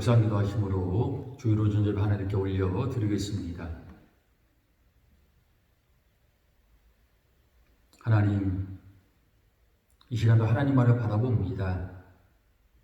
묵상기도 하심으로 주의로 존재를 하나님께 올려드리겠습니다. 하나님, 이 시간도 하나님만을 바라봅니다.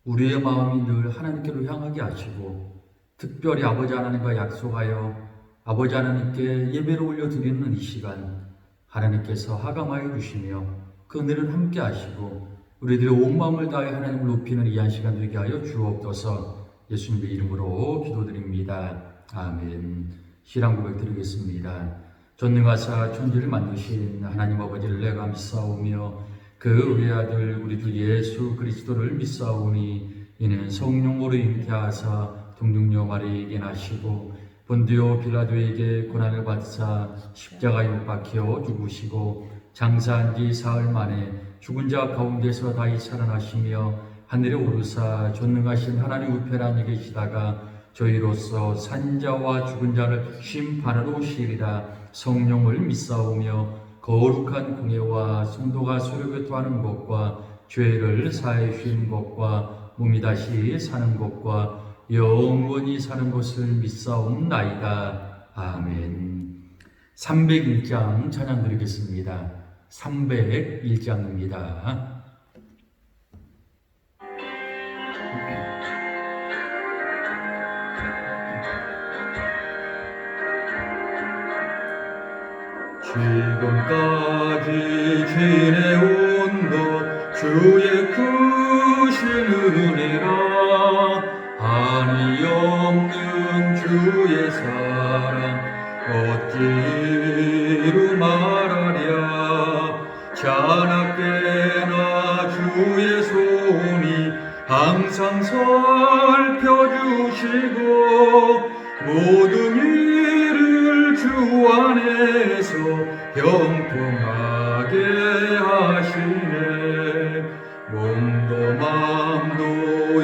우리의 마음이 늘 하나님께로 향하게 하시고 특별히 아버지 하나님과 약속하여 아버지 하나님께 예배를 올려드리는 이 시간 하나님께서 하감하여 주시며 그 은혜를 함께 하시고 우리들의 온 마음을 다해 하나님을 높이는 이 한 시간 되게 하여 주옵소서. 예수님의 이름으로 기도드립니다. 아멘. 신앙 고백 드리겠습니다. 전능하사 천지를 만드신 하나님 아버지를 내가 믿사오며 그 외아들 우리 주 예수 그리스도를 믿사오니 이는 성령으로 잉태하사 동정녀 마리에게 나시고 본디오 빌라도에게 고난을 받으사 십자가에 못 박혀 죽으시고 장사한 지 사흘 만에 죽은 자 가운데서 다시 살아나시며 하늘에 오르사 전능하신 하나님 우편에 앉아 계시다가 저희로서 산자와 죽은 자를 심판하러 오시리라. 성령을 믿사오며 거룩한 공예와 성도가 서로교통하는 것과 죄를 사해 주시는 것과 몸이 다시 사는 것과 영원히 사는 것을 믿사옵나이다. 아멘. 301장 찬양 드리겠습니다. 301장입니다. 지금까지 지내온 것 주의 크신 은혜라. 한이 없는 주의 사랑 어찌로 말하랴. 자나깨나 주의 손이 항상 살펴주시고 모든 일을 주 안에서 형통하게 하시네. 몸도 마음도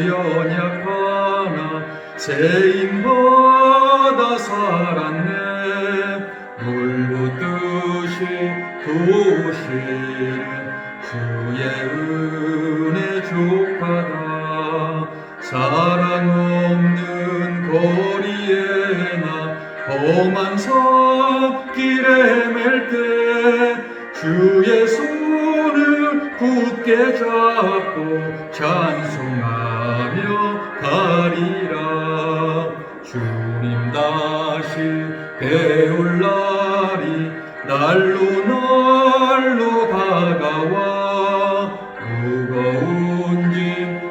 연약하나 세임받아 살았네. 물붓듯이 부으시는 주의 은혜 족하다. 사랑 없는 거리에나 험한 산길에 맬 때 주의 손을 굳게 잡고 찬송하며 가리라. 주님 다시 배올 날이 날로 다가와 무거운 짐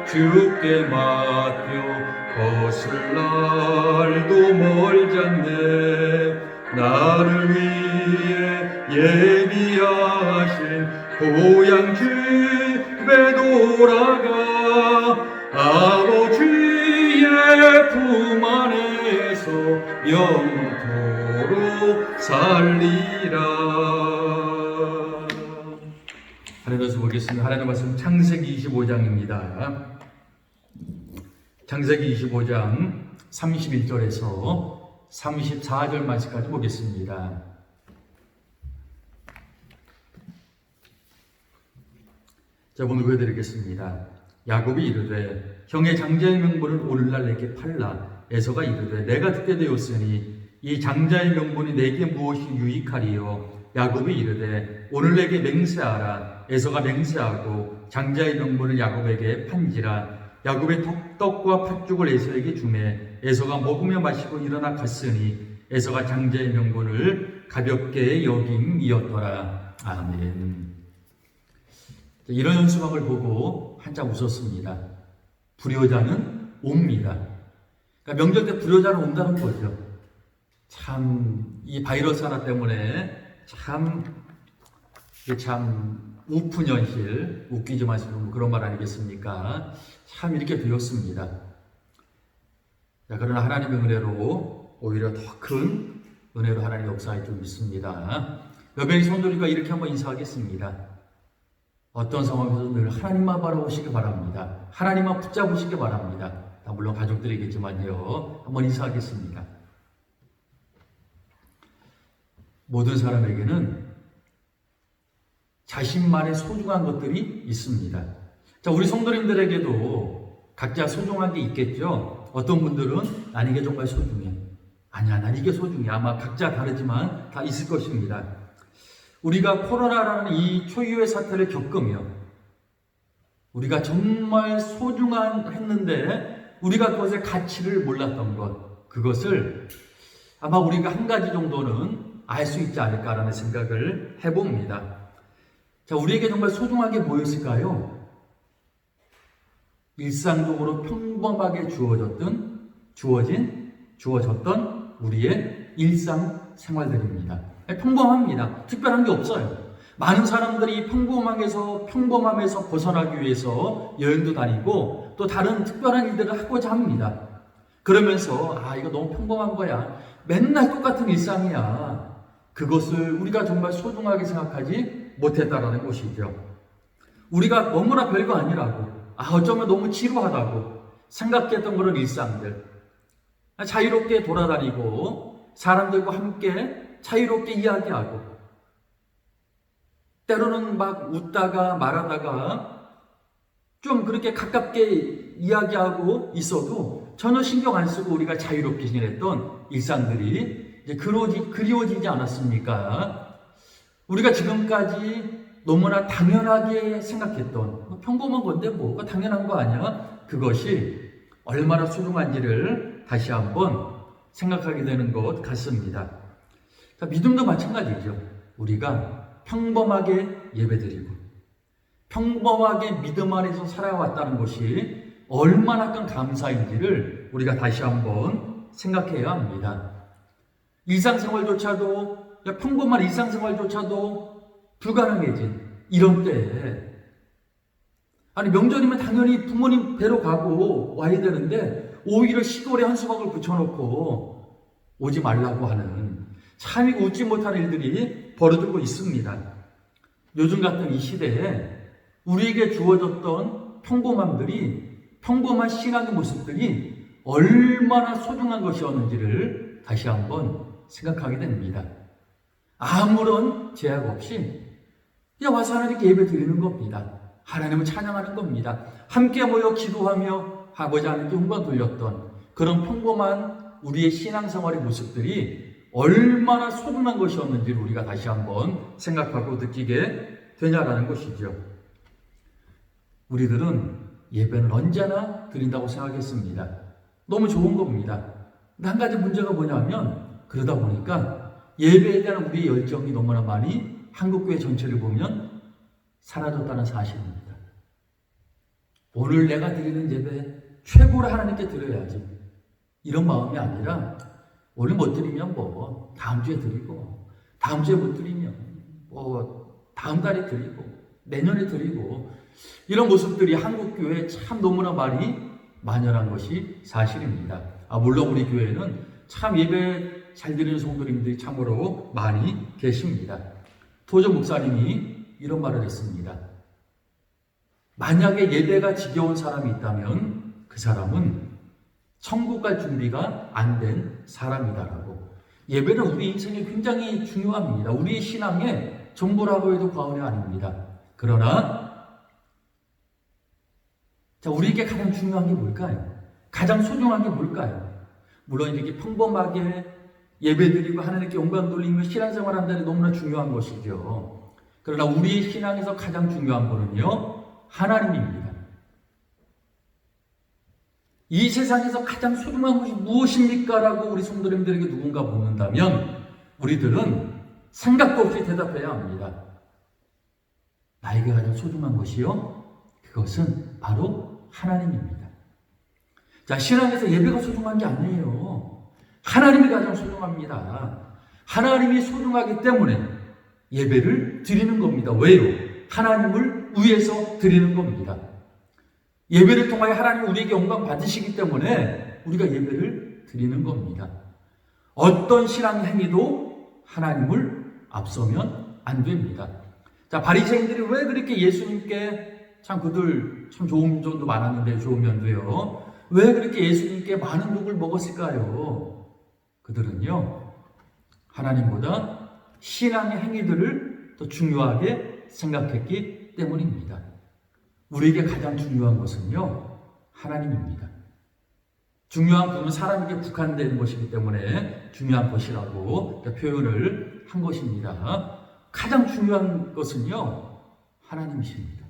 주께 맡겨 벗을 날도 멀잖네. 나를 위해 예비하신 고향 집에 돌아가 아버지의 품 안에서 영토로 살리라. 하나님 말씀 보겠습니다. 하나님 말씀 창세기 25장입니다. 창세기 25장 31절에서 34절 말씀까지 보겠습니다. 자, 오늘 보여드리겠습니다. 야곱이 이르되 형의 장자의 명분을 오늘날 내게 팔라. 에서가 이르되 내가 듣게 되었으니 이 장자의 명분이 내게 무엇이 유익하리요. 야곱이 이르되 오늘 내게 맹세하라. 에서가 맹세하고 장자의 명분을 야곱에게 판지라. 야곱의 떡과 팥죽을 에서에게 주매 에서가 먹으며 마시고 일어나 갔으니 에서가 장자의 명분을 가볍게 여김이었더라. 아멘. 이런 현수막을 보고 한참 웃었습니다. 불효자는 옵니다. 그러니까 명절 때 불효자는 온다는 거죠. 참 이 바이러스 하나 때문에 참 우픈 현실, 웃기지 마시고 그런 말 아니겠습니까? 참 이렇게 되었습니다. 자, 그러나 하나님의 은혜로 오히려 더 큰 은혜로 하나님 역사할 줄 믿습니다. 여배의 손들이가 이렇게 한번 인사하겠습니다. 어떤 상황에서도 늘 하나님만 바라보시기 바랍니다. 하나님만 붙잡으시기 바랍니다. 다 물론 가족들이겠지만요. 한번 인사하겠습니다. 모든 사람에게는 자신만의 소중한 것들이 있습니다. 자, 우리 성도님들에게도 각자 소중한 게 있겠죠? 어떤 분들은 난 이게 정말 소중해. 아니야, 난 이게 소중해. 아마 각자 다르지만 다 있을 것입니다. 우리가 코로나라는 이 초유의 사태를 겪으며 우리가 정말 소중했는데 우리가 그것의 가치를 몰랐던 것, 그것을 아마 우리가 한 가지 정도는 알 수 있지 않을까라는 생각을 해봅니다. 자, 우리에게 정말 소중한 게 뭐였을까요? 일상적으로 평범하게 주어졌던 우리의 일상 생활들입니다. 평범합니다. 특별한 게 없어요. 많은 사람들이 평범함에서 벗어나기 위해서 여행도 다니고 또 다른 특별한 일들을 하고자 합니다. 그러면서 이거 너무 평범한 거야. 맨날 똑같은 일상이야. 그것을 우리가 정말 소중하게 생각하지 못했다라는 것이죠. 우리가 너무나 별거 아니라고, 어쩌면 너무 지루하다고 생각했던 그런 일상들, 자유롭게 돌아다니고 사람들과 함께 자유롭게 이야기하고 때로는 막 웃다가 말하다가 좀 그렇게 가깝게 이야기하고 있어도 전혀 신경 안 쓰고 우리가 자유롭게 지냈던 일상들이 이제 그리워지지 않았습니까? 우리가 지금까지 너무나 당연하게 생각했던 평범한 건데 뭐가 당연한 거 아니야? 그것이 얼마나 소중한지를 다시 한번 생각하게 되는 것 같습니다. 자, 믿음도 마찬가지죠. 우리가 평범하게 예배드리고 평범하게 믿음 안에서 살아왔다는 것이 얼마나 큰 감사인지를 우리가 다시 한번 생각해야 합니다. 평범한 일상생활조차도 불가능해진 이런 때에 명절이면 당연히 부모님 뵈러 가고 와야 되는데 오히려 시골에 한수막을 붙여놓고 오지 말라고 하는 참 웃지 못할 일들이 벌어지고 있습니다. 요즘 같은 이 시대에 우리에게 주어졌던 평범한 신앙의 모습들이 얼마나 소중한 것이었는지를 다시 한번 생각하게 됩니다. 아무런 제약 없이 그냥 와서 하나님께 예배 드리는 겁니다. 하나님을 찬양하는 겁니다. 함께 모여 기도하며 아버지 하나님께 영광 돌렸던 그런 평범한 우리의 신앙생활의 모습들이 얼마나 소중한 것이었는지를 우리가 다시 한번 생각하고 느끼게 되냐라는 것이죠. 우리들은 예배는 언제나 드린다고 생각했습니다. 너무 좋은 겁니다. 근데 한 가지 문제가 뭐냐면 그러다 보니까 예배에 대한 우리의 열정이 너무나 많이 한국교회 전체를 보면 사라졌다는 사실입니다. 오늘 내가 드리는 예배 최고로 하나님께 드려야지 이런 마음이 아니라 오늘 못 드리면 다음 주에 드리고 다음 주에 못 드리면 다음 달에 드리고 내년에 드리고 이런 모습들이 한국교회에 참 너무나 많이 만연한 것이 사실입니다. 물론 우리 교회는 참 예배 잘 드리는 성도님들이 참으로 많이 계십니다. 도저 목사님이 이런 말을 했습니다. 만약에 예배가 지겨운 사람이 있다면 그 사람은 천국 갈 준비가 안 된 사람이다라고. 예배는 우리 인생에 굉장히 중요합니다. 우리의 신앙의 전부라고 해도 과언이 아닙니다. 그러나 우리에게 가장 중요한 게 뭘까요? 가장 소중한 게 뭘까요? 물론 이렇게 평범하게 예배드리고 하나님께 영광 돌리며 신앙생활 한다는 게 너무나 중요한 것이죠. 그러나 우리의 신앙에서 가장 중요한 거는요, 하나님입니다. 이 세상에서 가장 소중한 것이 무엇입니까? 라고 우리 성도님들에게 누군가 묻는다면 우리들은 생각도 없이 대답해야 합니다. 나에게 가장 소중한 것이요? 그것은 바로 하나님입니다. 자, 신앙에서 예배가 소중한 게 아니에요. 하나님이 가장 소중합니다. 하나님이 소중하기 때문에 예배를 드리는 겁니다. 왜요? 하나님을 위해서 드리는 겁니다. 예배를 통하여 하나님이 우리에게 영광 받으시기 때문에 우리가 예배를 드리는 겁니다. 어떤 신앙 행위도 하나님을 앞서면 안 됩니다. 자, 바리새인들이 왜 그렇게 예수님께 그들 좋은 점도 많았는데 좋은 면도요. 왜 그렇게 예수님께 많은 욕을 먹었을까요? 그들은요, 하나님보다 신앙의 행위들을 더 중요하게 생각했기 때문입니다. 우리에게 가장 중요한 것은요, 하나님입니다. 중요한 부분은 사람에게 국한되는 것이기 때문에 중요한 것이라고 표현을 한 것입니다. 가장 중요한 것은요, 하나님이십니다.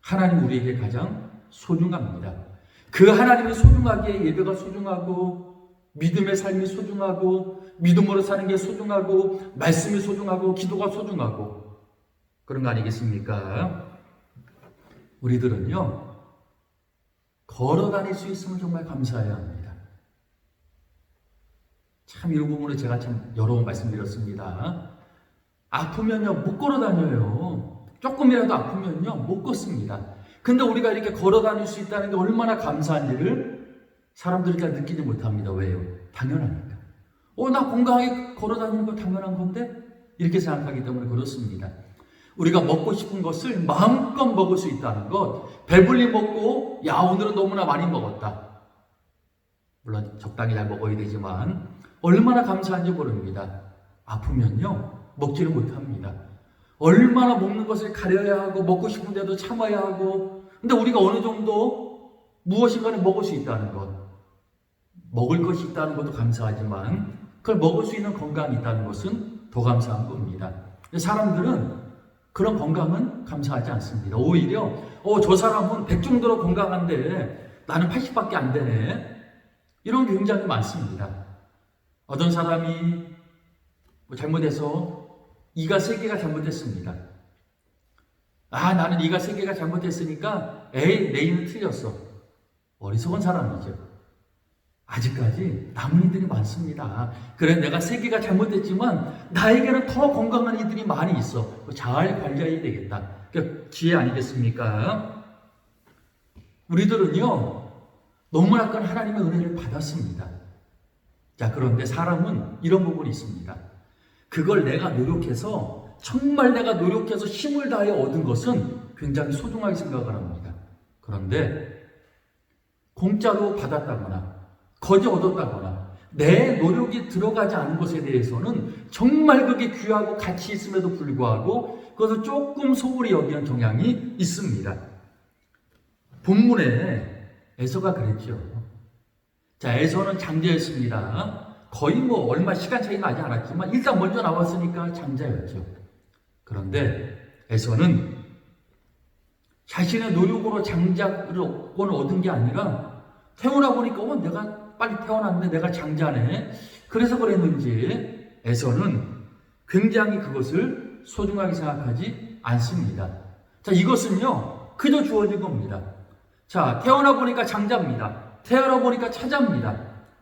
하나님 우리에게 가장 소중합니다. 그 하나님이 소중하기에 예배가 소중하고 믿음의 삶이 소중하고 믿음으로 사는 게 소중하고 말씀이 소중하고 기도가 소중하고 그런 거 아니겠습니까? 우리들은요, 걸어 다닐 수 있으면 정말 감사해야 합니다. 참 이런 부분을 제가 참 여러 번 말씀드렸습니다. 아프면요, 못 걸어 다녀요. 조금이라도 아프면요, 못 걷습니다. 근데 우리가 이렇게 걸어 다닐 수 있다는 게 얼마나 감사한지를 사람들이 다 느끼지 못합니다. 왜요? 당연하니까. 나 건강하게 걸어 다니는 거 당연한 건데? 이렇게 생각하기 때문에 그렇습니다. 우리가 먹고 싶은 것을 마음껏 먹을 수 있다는 것, 배불리 먹고, 야, 오늘은 너무나 많이 먹었다. 물론 적당히 잘 먹어야 되지만, 얼마나 감사한지 모릅니다. 아프면요, 먹지를 못합니다. 얼마나 먹는 것을 가려야 하고, 먹고 싶은데도 참아야 하고, 근데 우리가 어느 정도 무엇인가를 먹을 수 있다는 것, 먹을 것이 있다는 것도 감사하지만, 그걸 먹을 수 있는 건강이 있다는 것은 더 감사한 겁니다. 사람들은 그런 건강은 감사하지 않습니다. 오히려 저 사람은 100 정도로 건강한데 나는 80밖에 안 되네. 이런 게 굉장히 많습니다. 어떤 사람이 잘못해서 이가 3개가 잘못됐습니다. 나는 이가 3개가 잘못됐으니까 내 이는 틀렸어. 어리석은 사람이죠. 아직까지 남은 이들이 많습니다. 그래, 내가 3개가 잘못됐지만 나에게는 더 건강한 이들이 많이 있어. 잘 관리해야 되겠다. 그러니까 지혜 아니겠습니까? 우리들은요, 너무나 큰 하나님의 은혜를 받았습니다. 자, 그런데 사람은 이런 부분이 있습니다. 그걸 내가 노력해서, 정말 내가 노력해서 힘을 다해 얻은 것은 굉장히 소중하게 생각을 합니다. 그런데 공짜로 받았다거나 거저 얻었다거나 내 노력이 들어가지 않은 것에 대해서는 정말 그게 귀하고 가치 있음에도 불구하고 그것을 조금 소홀히 여기는 경향이 있습니다. 본문에 에서가 그랬죠. 자, 에서는 장자였습니다. 거의 얼마 시간 차이 나지 않았지만 일단 먼저 나왔으니까 장자였죠. 그런데 에서는 자신의 노력으로 장자를 얻은 게 아니라 태어나 보니까 내가 빨리 태어났네, 내가 장자네, 그래서 그랬는지 에서는 굉장히 그것을 소중하게 생각하지 않습니다. 자, 이것은요 그저 주어진 겁니다. 자, 태어나 보니까 장자입니다. 태어나 보니까 차자입니다.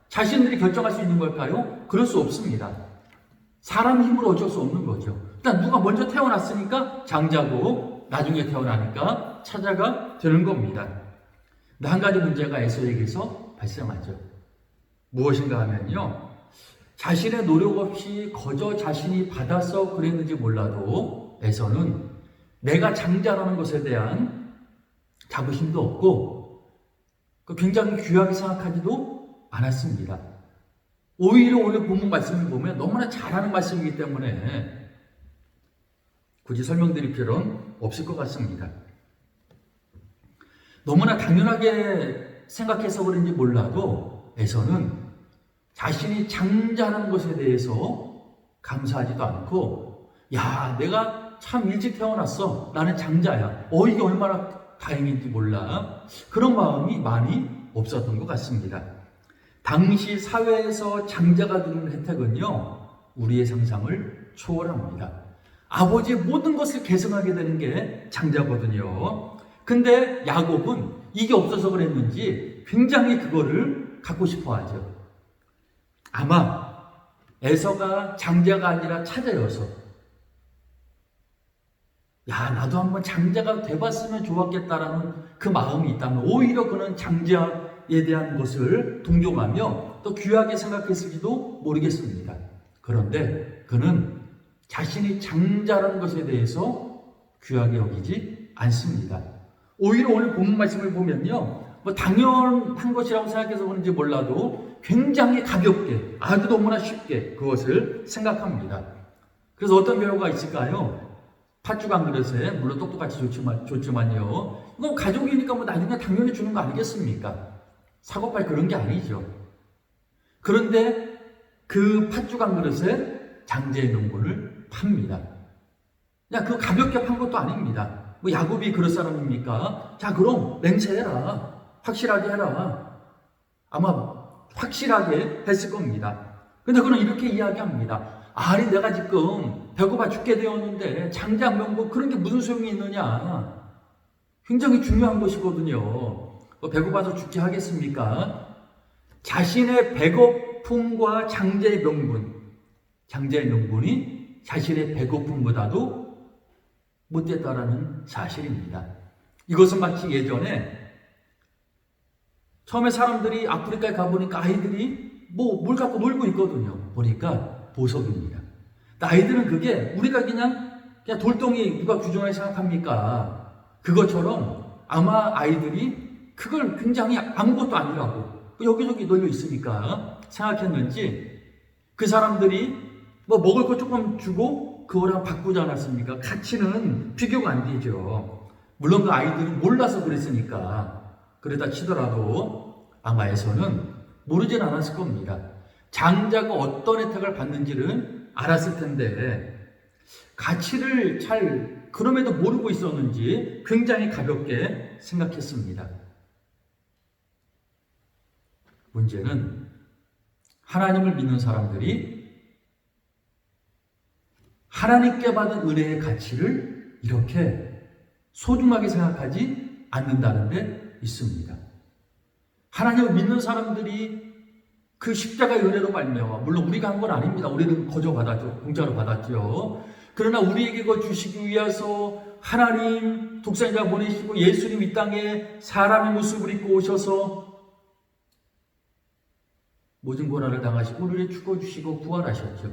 자신들이 결정할 수 있는 걸까요? 그럴 수 없습니다. 사람 힘으로 어쩔 수 없는 거죠. 일단 누가 먼저 태어났으니까 장자고 나중에 태어나니까 차자가 되는 겁니다. 근데 한 가지 문제가 에서에게서 발생하죠. 무엇인가 하면요, 자신의 노력 없이 거저 자신이 받아서 그랬는지 몰라도 에서는 내가 장자라는 것에 대한 자부심도 없고 굉장히 귀하게 생각하지도 않았습니다. 오히려 오늘 본문 말씀을 보면 너무나 잘하는 말씀이기 때문에 굳이 설명드릴 필요는 없을 것 같습니다. 너무나 당연하게 생각해서 그런지 몰라도 에서는 자신이 장자라는 것에 대해서 감사하지도 않고, 야, 내가 참 일찍 태어났어. 나는 장자야. 이게 얼마나 다행인지 몰라. 그런 마음이 많이 없었던 것 같습니다. 당시 사회에서 장자가 주는 혜택은요, 우리의 상상을 초월합니다. 아버지의 모든 것을 계승하게 되는 게 장자거든요. 근데 야곱은 이게 없어서 그랬는지 굉장히 그거를 갖고 싶어 하죠. 아마 에서가 장자가 아니라 차자여서, 야, 나도 한번 장자가 돼봤으면 좋았겠다라는 그 마음이 있다면 오히려 그는 장자에 대한 것을 동경하며 또 귀하게 생각했을지도 모르겠습니다. 그런데 그는 자신이 장자라는 것에 대해서 귀하게 여기지 않습니다. 오히려 오늘 본문 말씀을 보면요, 당연한 것이라고 생각해서 그런지 몰라도 굉장히 가볍게, 아주 너무나 쉽게 그것을 생각합니다. 그래서 어떤 경우가 있을까요? 팥죽 한 그릇에, 물론 똑똑같이 좋지만요, 이거 가족이니까 나중에 당연히 주는 거 아니겠습니까? 사고팔 그런 게 아니죠. 그런데 그 팥죽 한 그릇에 장제의 명분을 팝니다. 야, 그거 가볍게 판 것도 아닙니다. 뭐 야곱이 그럴 사람입니까? 자, 그럼 맹세해라. 확실하게 해라. 아마 확실하게 했을 겁니다. 근데 그는 이렇게 이야기합니다. 아니, 내가 지금 배고파 죽게 되었는데 장작 명분 그런 게 무슨 소용이 있느냐. 굉장히 중요한 것이거든요. 배고파서 죽게 하겠습니까? 자신의 배고픔과 장제의 명분이 자신의 배고픔보다도 못됐다라는 사실입니다. 이것은 마치 예전에 처음에 사람들이 아프리카에 가보니까 아이들이 뭘 갖고 놀고 있거든요. 보니까 보석입니다. 아이들은 그게 우리가 그냥 돌덩이 누가 규정하게 생각합니까? 그것처럼 아마 아이들이 그걸 굉장히 아무것도 아니라고 여기저기 널려 있으니까 생각했는지 그 사람들이 먹을 거 조금 주고 그거랑 바꾸지 않았습니까? 가치는 비교가 안 되죠. 물론 그 아이들은 몰라서 그랬으니까 그러다 치더라도 아마에서는 모르진 않았을 겁니다. 장자가 어떤 혜택을 받는지는 알았을 텐데 가치를 잘 그럼에도 모르고 있었는지 굉장히 가볍게 생각했습니다. 문제는 하나님을 믿는 사람들이 하나님께 받은 은혜의 가치를 이렇게 소중하게 생각하지 않는다는 데 있습니다. 하나님을 믿는 사람들이 그 십자가의 은혜로 말미암아 물론 우리가 한 건 아닙니다. 우리는 거저 받았죠. 공짜로 받았죠. 그러나 우리에게 그거 주시기 위해서 하나님 독생자 보내시고 예수님 이 땅에 사람의 모습을 입고 오셔서 모든 고난을 당하시고 우리를 죽어주시고 부활하셨죠.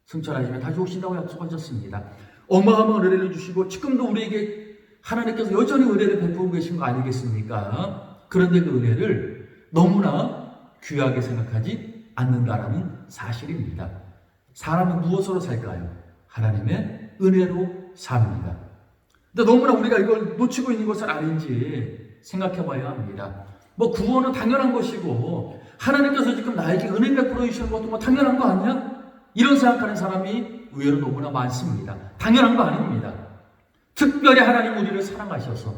승천하시면 다시 오신다고 약속하셨습니다. 어마어마한 은혜를 주시고 지금도 우리에게 하나님께서 여전히 은혜를 베푸고 계신 거 아니겠습니까? 그런데 그 은혜를 너무나 귀하게 생각하지 않는다라는 사실입니다. 사람은 무엇으로 살까요? 하나님의 은혜로 삽니다. 근데 너무나 우리가 이걸 놓치고 있는 것은 아닌지 생각해 봐야 합니다. 구원은 당연한 것이고 하나님께서 지금 나에게 은혜 베풀어 주시는 것도 당연한 거 아니야? 이런 생각하는 사람이 의외로 너무나 많습니다. 당연한 거 아닙니다. 특별히 하나님 우리를 사랑하셔서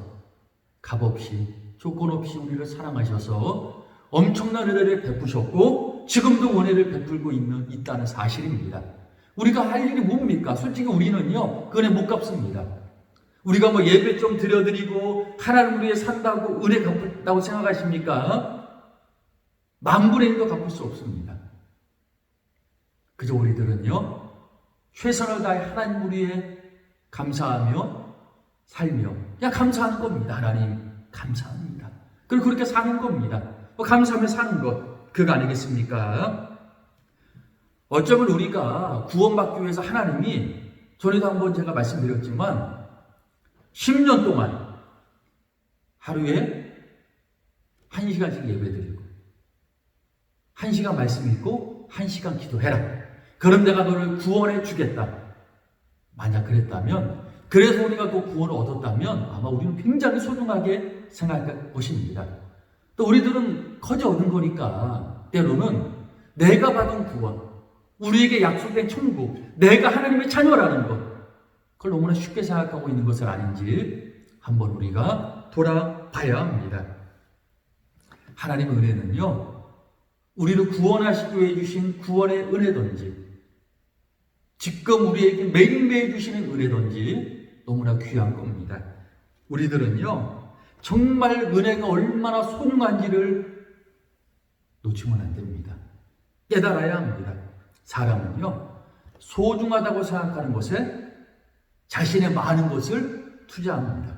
값없이 조건 없이 우리를 사랑하셔서 엄청난 은혜를 베푸셨고 지금도 은혜를 베풀고 있다는 사실입니다. 우리가 할 일이 뭡니까? 솔직히 우리는요 그 은혜 못 갚습니다. 우리가 예배 좀 드려드리고 하나님 우리에 산다고 은혜 갚는다고 생각하십니까? 만분의 1도 갚을 수 없습니다. 그저 우리들은요 최선을 다해 하나님 우리에 감사하며 살며 그냥 감사하는 겁니다. 하나님 감사합니다. 그리고 그렇게 사는 겁니다. 감사하며 사는 것 그거 아니겠습니까? 어쩌면 우리가 구원받기 위해서 하나님이 전에도 한번 제가 말씀드렸지만 10년 동안 하루에 1시간씩 예배드리고 1시간 말씀 읽고 1시간 기도해라. 그럼 내가 너를 구원해 주겠다. 만약 그랬다면 그래서 우리가 그 구원을 얻었다면 아마 우리는 굉장히 소중하게 생각할 것입니다. 또 우리들은 거저 얻은 거니까 때로는 내가 받은 구원, 우리에게 약속된 천국, 내가 하나님의 자녀라는 것 그걸 너무나 쉽게 생각하고 있는 것은 아닌지 한번 우리가 돌아봐야 합니다. 하나님의 은혜는요 우리를 구원하시기 위해 주신 구원의 은혜든지 지금 우리에게 매일매일 주시는 은혜든지 너무나 귀한 겁니다. 우리들은요 정말 은혜가 얼마나 소중한지를 놓치면 안 됩니다. 깨달아야 합니다. 사람은요 소중하다고 생각하는 것에 자신의 많은 것을 투자합니다.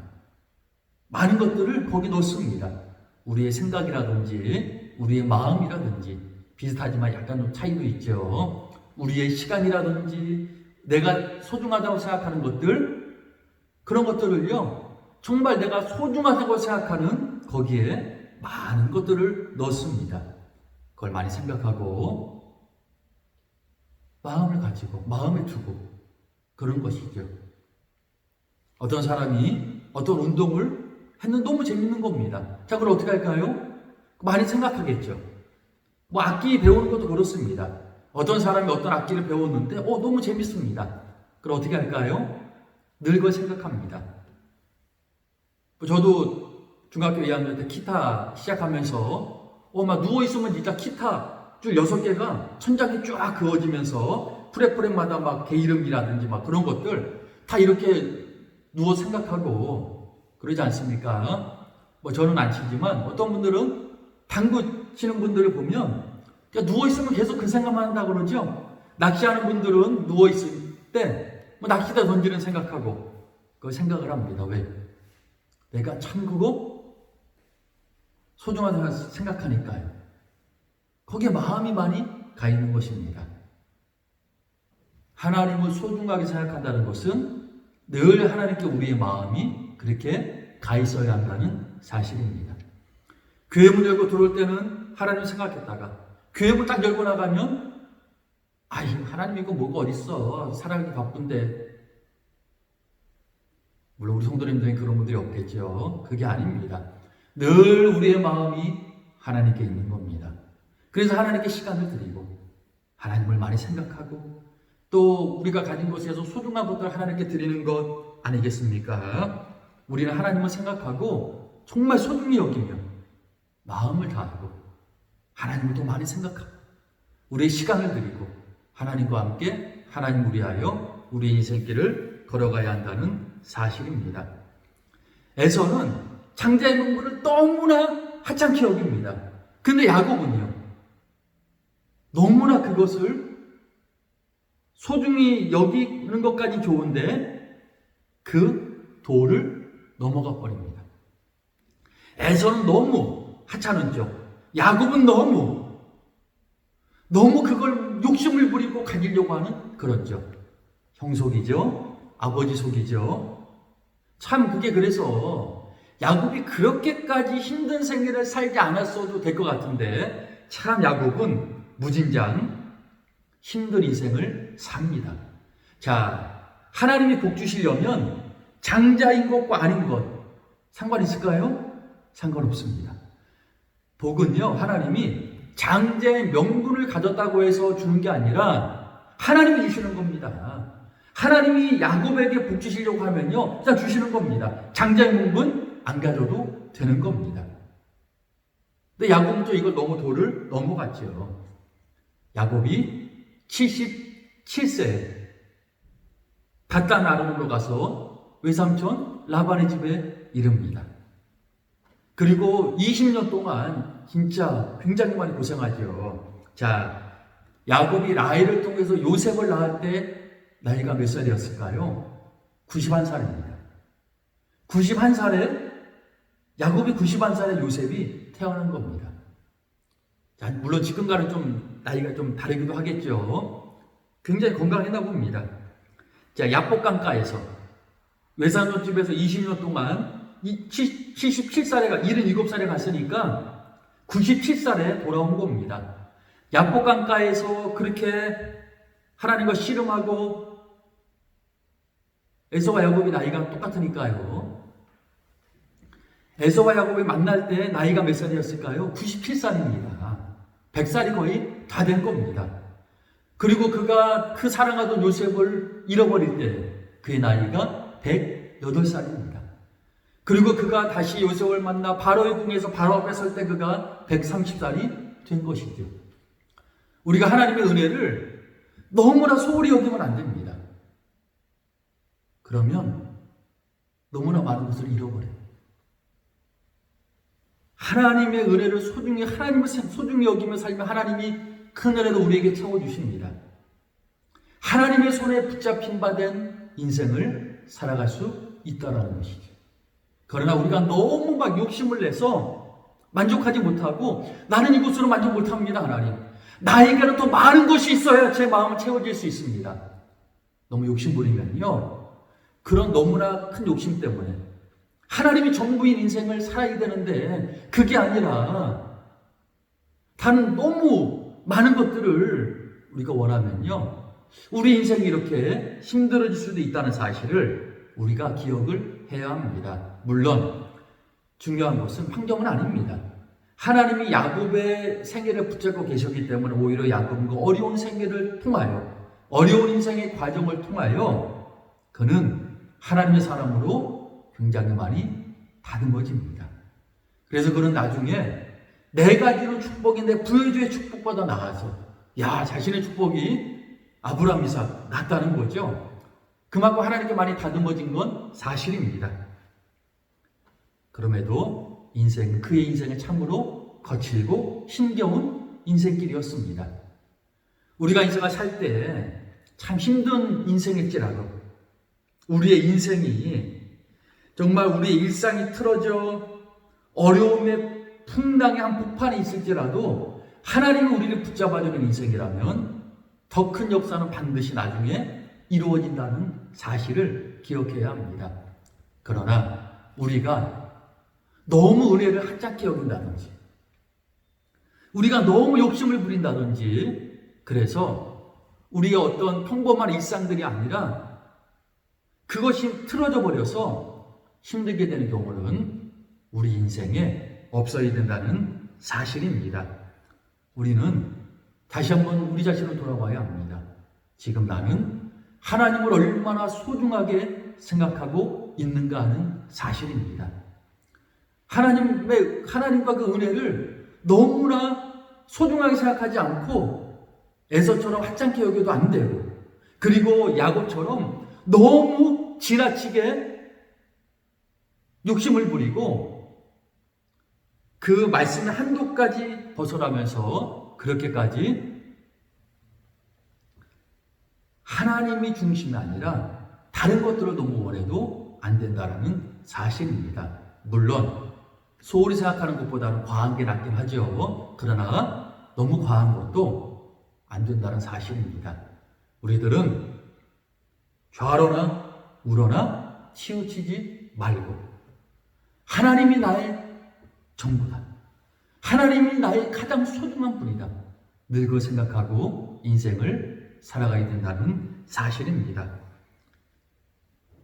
많은 것들을 거기 넣습니다. 우리의 생각이라든지 우리의 마음이라든지 비슷하지만 약간 좀 차이도 있죠. 우리의 시간이라든지 내가 소중하다고 생각하는 것들 그런 것들을요 정말 내가 소중하다고 생각하는 거기에 많은 것들을 넣습니다. 그걸 많이 생각하고 마음을 가지고 마음에 두고 그런 것이죠. 어떤 사람이 어떤 운동을 했는데 너무 재밌는 겁니다. 자, 그럼 어떻게 할까요? 많이 생각하겠죠. 뭐 악기 배우는 것도 그렇습니다. 어떤 사람이 어떤 악기를 배웠는데 너무 재밌습니다. 그럼 어떻게 할까요? 늘 그걸 생각합니다. 저도 중학교 2학년 때 기타 시작하면서 막 누워있으면 진짜 기타 줄 6개가 천장에 쫙 그어지면서 프렛마다 막 개 이름이라든지 막 그런 것들 다 이렇게 누워 생각하고 그러지 않습니까? 뭐 저는 안 치지만 어떤 분들은 당구 치는 분들을 보면 누워있으면 계속 그 생각만 한다 그러죠. 낚시하는 분들은 누워있을 때 뭐 낚시대 던지는 생각하고 그 생각을 합니다. 왜? 내가 참 그거 소중하다 생각하니까요. 거기에 마음이 많이 가 있는 것입니다. 하나님을 소중하게 생각한다는 것은 늘 하나님께 우리의 마음이 그렇게 가 있어야 한다는 사실입니다. 교회 문 열고 들어올 때는 하나님을 생각했다가 교회 문 딱 열고 나가면 하나님 이거 뭐가 어딨어. 살아가기 바쁜데. 물론 우리 성도님 중에 그런 분들이 없겠죠. 그게 아닙니다. 늘 우리의 마음이 하나님께 있는 겁니다. 그래서 하나님께 시간을 드리고 하나님을 많이 생각하고 또 우리가 가진 것에서 소중한 것들을 하나님께 드리는 것 아니겠습니까? 우리는 하나님을 생각하고 정말 소중히 여기며 마음을 다하고 하나님을 더 많이 생각하고 우리의 시간을 드리고 하나님과 함께 하나님을 위하여 우리의 인생길을 걸어가야 한다는 사실입니다. 에서는 장자의 명분을 너무나 하찮게 여깁니다. 근데 야곱은요, 너무나 그것을 소중히 여기는 것까지 좋은데 그 도를 넘어가 버립니다. 에서는 너무 하찮은 쪽, 야곱은 너무 그걸 욕심을 부리고 가지려고 하는 그런 쪽. 형 속이죠? 아버지 속이죠? 참 그게 그래서 야곱이 그렇게까지 힘든 생애를 살지 않았어도 될 것 같은데 참 야곱은 무진장 힘든 인생을 삽니다. 자, 하나님이 복 주시려면 장자인 것과 아닌 것 상관 있을까요? 상관없습니다. 복은요, 하나님이 장자의 명분을 가졌다고 해서 주는 게 아니라 하나님이 주시는 겁니다. 하나님이 야곱에게 복 주시려고 하면요, 그냥 주시는 겁니다. 장자의 명분 안 가져도 되는 겁니다. 근데 야곱은 또 이걸 너무 도를 넘어갔죠. 야곱이 77세에 갓단 아름으로 가서 외삼촌 라반의 집에 이릅니다. 그리고 20년 동안 진짜 굉장히 많이 고생하죠. 자, 야곱이 라헬을 통해서 요셉을 낳을 때 나이가 몇 살이었을까요? 91살입니다. 91살에 야곱이 91살에 요셉이 태어난 겁니다. 자, 물론 지금과는 좀 나이가 좀 다르기도 하겠죠. 굉장히 건강했나 봅니다. 자, 야복강가에서 외삼촌 집에서 20년 동안 77살에 77살에 갔으니까 97살에 돌아온 겁니다. 야복강가에서 그렇게 하나님과 씨름하고 에서와 야곱이 나이가 똑같으니까요. 에서와 야곱이 만날 때 나이가 몇 살이었을까요? 97살입니다. 100살이 거의 다 된 겁니다. 그리고 그가 그 사랑하던 요셉을 잃어버릴 때 그의 나이가 108살입니다. 그리고 그가 다시 요셉을 만나 바로의 궁에서 바로 앞에 설 때 그가 130살이 된 것이죠. 우리가 하나님의 은혜를 너무나 소홀히 여기면 안 됩니다. 그러면 너무나 많은 것을 잃어버려요. 하나님의 은혜를 소중히, 하나님을 소중히 여기며 살면 하나님이 큰 은혜로 우리에게 채워주십니다. 하나님의 손에 붙잡힌 바 된 인생을 살아갈 수 있다는 것이죠. 그러나 우리가 너무 막 욕심을 내서 만족하지 못하고 나는 이것으로 만족 못합니다. 하나님, 나에게는 더 많은 것이 있어야 제 마음을 채워질 수 있습니다. 너무 욕심부리면요, 그런 너무나 큰 욕심 때문에 하나님이 전부인 인생을 살아야 되는데 그게 아니라 다른 너무 많은 것들을 우리가 원하면요, 우리 인생이 이렇게 힘들어질 수도 있다는 사실을 우리가 기억을 해야 합니다. 물론 중요한 것은 환경은 아닙니다. 하나님이 야곱의 생애를 붙잡고 계셨기 때문에 오히려 야곱은 그 어려운 생애를 통하여, 어려운 인생의 과정을 통하여 그는 하나님의 사람으로 굉장히 많이 다듬어집니다. 그래서 그는 나중에 네 가지로 축복인데 부여주의 축복보다 나아서 자신의 축복이 아브라함, 이삭 낫다는 거죠. 그만큼 하나님께 많이 다듬어진 건 사실입니다. 그럼에도 그의 인생은 참으로 거칠고 힘겨운 인생길이었습니다. 우리가 인생을 살 때 참 힘든 인생일지라도 우리의 인생이 정말 우리의 일상이 틀어져 어려움의 풍랑의 한복판에 있을지라도 하나님이 우리를 붙잡아주는 인생이라면 더 큰 역사는 반드시 나중에 이루어진다는 사실을 기억해야 합니다. 그러나 우리가 너무 은혜를 하찮게 여긴다든지 우리가 너무 욕심을 부린다든지 그래서 우리의 어떤 평범한 일상들이 아니라 그것이 틀어져 버려서 힘들게 되는 경우는 우리 인생에 없어야 된다는 사실입니다. 우리는 다시 한번 우리 자신을 돌아봐야 합니다. 지금 나는 하나님을 얼마나 소중하게 생각하고 있는가 하는 사실입니다. 하나님과 그 은혜를 너무나 소중하게 생각하지 않고 에서처럼 하찮게 여겨도 안 되고, 그리고 야곱처럼 너무 지나치게 욕심을 부리고 그 말씀의 한도까지 벗어나면서 그렇게까지 하나님이 중심이 아니라 다른 것들을 너무 원해도 안 된다는 사실입니다. 물론 소홀히 생각하는 것보다는 과한 게 낫긴 하죠. 그러나 너무 과한 것도 안 된다는 사실입니다. 우리들은 좌로나 우로나 치우치지 말고 하나님이 나의 전부다. 하나님이 나의 가장 소중한 분이다. 늘 그 생각하고 인생을 살아가야 된다는 사실입니다.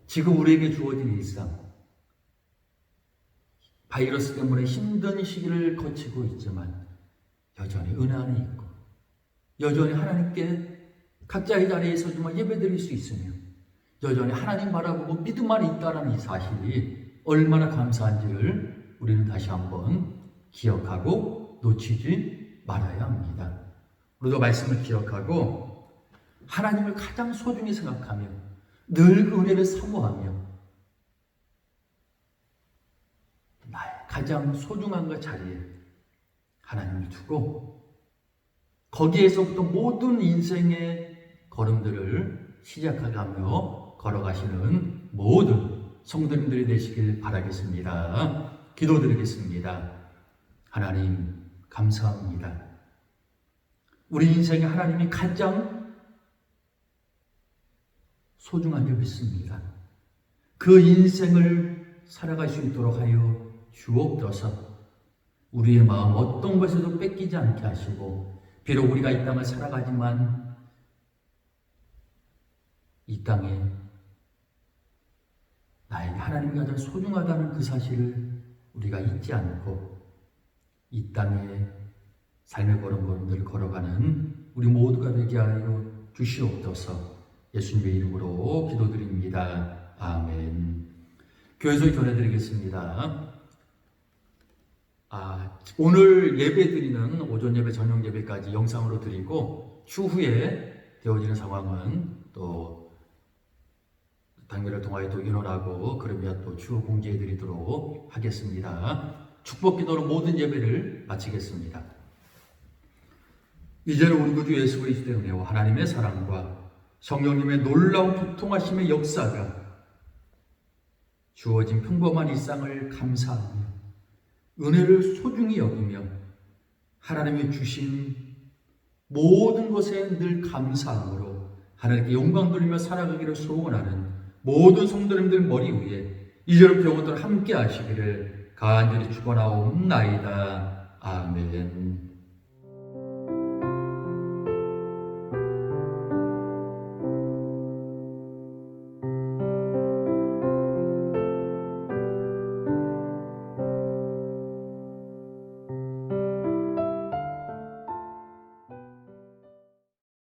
지금 우리에게 주어진 일상, 바이러스 때문에 힘든 시기를 거치고 있지만 여전히 은혜 안에 있고 여전히 하나님께 각자의 자리에 서지만 예배드릴 수 있으며 여전히 하나님 바라보고 믿음 안에 있다는 이 사실이 얼마나 감사한지를 우리는 다시 한번 기억하고 놓치지 말아야 합니다. 우리도 말씀을 기억하고 하나님을 가장 소중히 생각하며 늘 그 은혜를 사모하며 나의 가장 소중한 그 자리에 하나님을 두고 거기에서부터 모든 인생의 걸음들을 시작하며 걸어가시는 모든 성도님들이 되시길 바라겠습니다. 기도드리겠습니다. 하나님 감사합니다. 우리 인생에 하나님이 가장 소중한 줄 믿습니다. 그 인생을 살아갈 수 있도록 하여 주옵소서. 우리의 마음 어떤 것에도 뺏기지 않게 하시고 비록 우리가 이 땅을 살아가지만 이 땅에 나에게 하나님이 가장 소중하다는 그 사실을 우리가 잊지 않고 이 땅에 삶의 걸음걸음들을 걸어가는 우리 모두가 되게 하여 주시옵소서. 예수님의 이름으로 기도드립니다. 아멘. 교회에서 전해드리겠습니다. 오늘 예배 드리는 오전 예배, 저녁 예배까지 영상으로 드리고 추후에 되어지는 상황은 또 당회를 통하여 또 인원하고 그러면 또 추후 공지해 드리도록 하겠습니다. 축복 기도로 모든 예배를 마치겠습니다. 이제는 우리 구주 예수 그리스도의 은혜와 하나님의 사랑과 성령님의 놀라운 교통하심의 역사가 주어진 평범한 일상을 감사하며 은혜를 소중히 여기며 하나님이 주신 모든 것에 늘 감사함으로 하나님께 영광 돌리며 살아가기를 소원하는 모든 성도님들 머리 위에 이제로부터 영원토록 함께 하시기를 간절히 축원하옵나이다. 아멘.